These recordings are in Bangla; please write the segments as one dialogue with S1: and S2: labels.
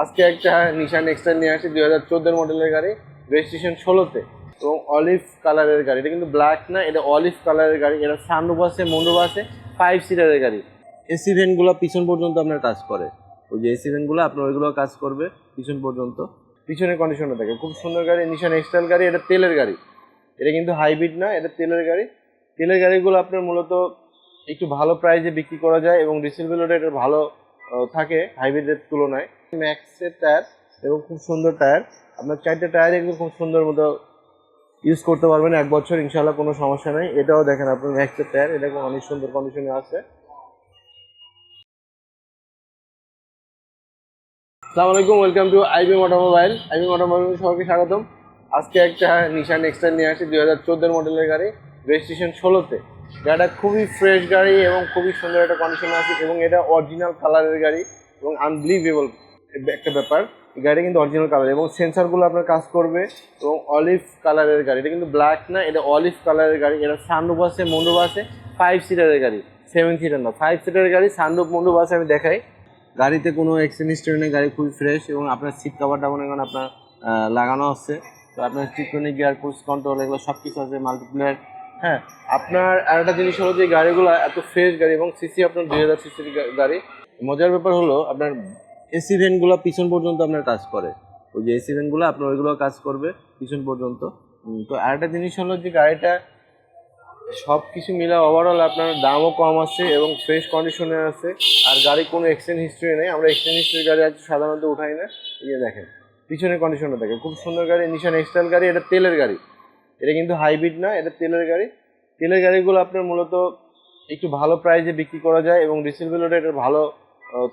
S1: আজকে একটা নিশান এক্সটার নিয়ে আসি 2014 মডেলের গাড়ি, রেজিস্ট্রেশন 16তে এবং অলিভ কালারের গাড়ি। এটা কিন্তু ব্ল্যাক না, এটা অলিভ কালারের গাড়ি। এটা সানরুফ আছে, মন্ডপ আছে, 5 সিটারের গাড়ি। এসি ভেন্টগুলো পিছন পর্যন্ত আপনার কাজ করে। ওই যে এসি ভেন্টগুলো আপনার ওইগুলো কাজ করবে পিছন পর্যন্ত, পিছনের কন্ডিশনে থাকে। খুব সুন্দর গাড়ি, নিশান এক্সটার গাড়ি। এটা তেলের গাড়ি, এটা কিন্তু হাইব্রিড না, এটা তেলের গাড়ি। তেলের গাড়িগুলো আপনার মূলত একটু ভালো প্রাইসে বিক্রি করা যায় এবং রিসেলেবিলিটি এটা ভালো থাকে হাইব্রিডের তুলনায়। ম্যাক্সের টায়ার এবং খুব সুন্দর টায়ার। আপনার 4টে টায়ার এগুলো খুব সুন্দর মতো ইউজ করতে পারবেন 1 বছর ইনশাল্লাহ, কোনো সমস্যা নেই। এটাও দেখেন আপনার ম্যাক্সের টায়ার, এটা অনেক সুন্দর কন্ডিশনে আছে। আসসালামু আলাইকুম, welcome to IB automobile. IB automobile সবাইকে স্বাগতম। আজকে একটা নিশান এক্সটার নিয়ে আসি 2014 মডেলের গাড়ি, রেজিস্ট্রেশন 16তে। গাড়িটা খুবই ফ্রেশ গাড়ি এবং খুবই সুন্দর একটা কন্ডিশনে আছে এবং এটা অরিজিনাল কালারের গাড়ি এবং আনবিলিভেবল একটা ব্যাপার। গাড়িটা কিন্তু অরিজিনাল কালার এবং সেন্সারগুলো আপনার কাজ করবে এবং অলিভ কালারের গাড়ি। এটা কিন্তু ব্ল্যাক না, এটা অলিভ কালারের গাড়ি। এটা সানরুফ আছে, মন্ডপ আছে, 5 সিটারের গাড়ি, 7 সিটার না, 5 সিটারের গাড়ি। সানরুফ মন্ডপ আছে, আমি দেখাই। গাড়িতে কোনো এক্সচেঞ্জ হিস্টরি নেই, গাড়ি খুবই ফ্রেশ এবং আপনার সিট কভারটা মনে করেন আপনার লাগানো আছে। তো আপনার ট্রিপটনিক গিয়ার, ক্রুজ কন্ট্রোল, এগুলো সব কিছু আছে, মাল্টিপ্লেয়ার। হ্যাঁ, আপনার আরেকটা জিনিস হলো যে গাড়িগুলো এত ফ্রেশ গাড়ি এবং সিসি আপনার 2000 সিসির গাড়ি। মজার ব্যাপার হলো আপনার এসি ভেন্টগুলো পিছন পর্যন্ত আপনার কাজ করে। ওই যে এসি ভেন্টগুলো আপনার ওইগুলো কাজ করবে পিছন পর্যন্ত। তো আরেকটা জিনিস হলো যে গাড়িটা সব কিছু মিলে ওভারঅল আপনার দামও কম আছে এবং ফ্রেশ কন্ডিশনে আছে। আর গাড়ি কোনো এক্সচেঞ্জ হিস্ট্রি নেই, আমরা এক্সচেঞ্জ হিস্ট্রি গাড়ি আজ সাধারণত উঠাই না। এই দেখেন পিছনের কন্ডিশনে থাকে, খুব সুন্দর গাড়ি, নিশান এক্সটার গাড়ি। এটা তেলের গাড়ি, এটা কিন্তু হাইব্রিড না, এটা তেলের গাড়ি। তেলের গাড়িগুলো আপনার মূলত একটু ভালো প্রাইসে বিক্রি করা যায় এবং রিসেলেবিলিটি এটা ভালো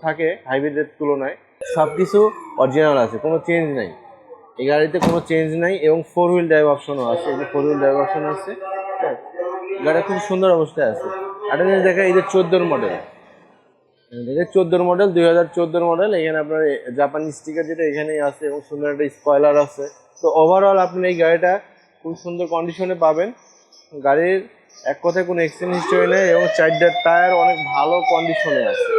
S1: থাকে হাইব্রিডের তুলনায়। সব কিছু অরিজিনাল আছে, কোনো চেঞ্জ নাই এই গাড়িতে, কোনো চেঞ্জ নাই এবং 4 হুইল ড্রাইভ অপশনও আছে। এই যে 4 হুইল ড্রাইভ অপশন আছে। হ্যাঁ, গাড়িটা খুব সুন্দর অবস্থায় আছে। একটা জিনিস দেখা, এই যে 14 মডেল, এটা 14 মডেল, 2014 মডেল। এখানে আপনার জাপানি স্টিকার যেটা এখানেই আছে এবং সুন্দর একটা স্পয়লার আছে। তো ওভারঅল আপনি এই গাড়িটা খুব সুন্দর কন্ডিশনে পাবেন। গাড়ির এক কথায় কোনো এক্সচেঞ্জ হিস্টরি নেই এবং 4টা টায়ার অনেক ভালো কন্ডিশনে আছে,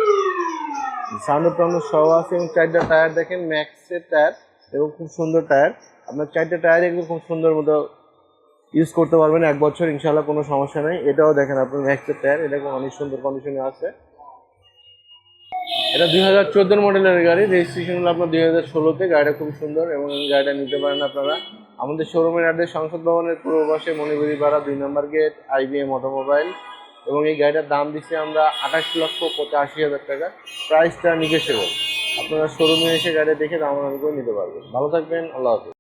S1: সাউন্ড টাউন্ড সহ আছে এবং 4টা টায়ার দেখেন ম্যাক্সের টায়ার এবং খুব সুন্দর টায়ার। আপনার 4টে টায়ার এগুলো খুব সুন্দর মতো ইউজ করতে পারবেন 1 বছর ইনশাল্লাহ, কোনো সমস্যা নেই। এটাও দেখেন আপনার ম্যাক্সের টায়ার, এটা অনেক সুন্দর কন্ডিশনে আছে। এটা 2014 মডেলের গাড়ি, রেজিস্ট্রেশন হলো আপনার 2016তে। গাড়িটা খুব সুন্দর এবং এই গাড়িটা নিতে পারেন আপনারা আমাদের শোরুমের অ্যাড্রেস সংসদ ভবনের পূর্ব পাশে, মণিপুরি পাড়া, 2 নম্বর গেট, আইবিএম অটোমোবাইল। এবং এই গাড়িটার দাম দিচ্ছি আমরা 28,85,000 টাকা। প্রাইসটা নেগোশিয়েবল, আপনারা শোরুমে এসে গাড়ি দেখে দাম করে নিতে পারবেন। ভালো থাকবেন, আল্লাহ হাফেজ।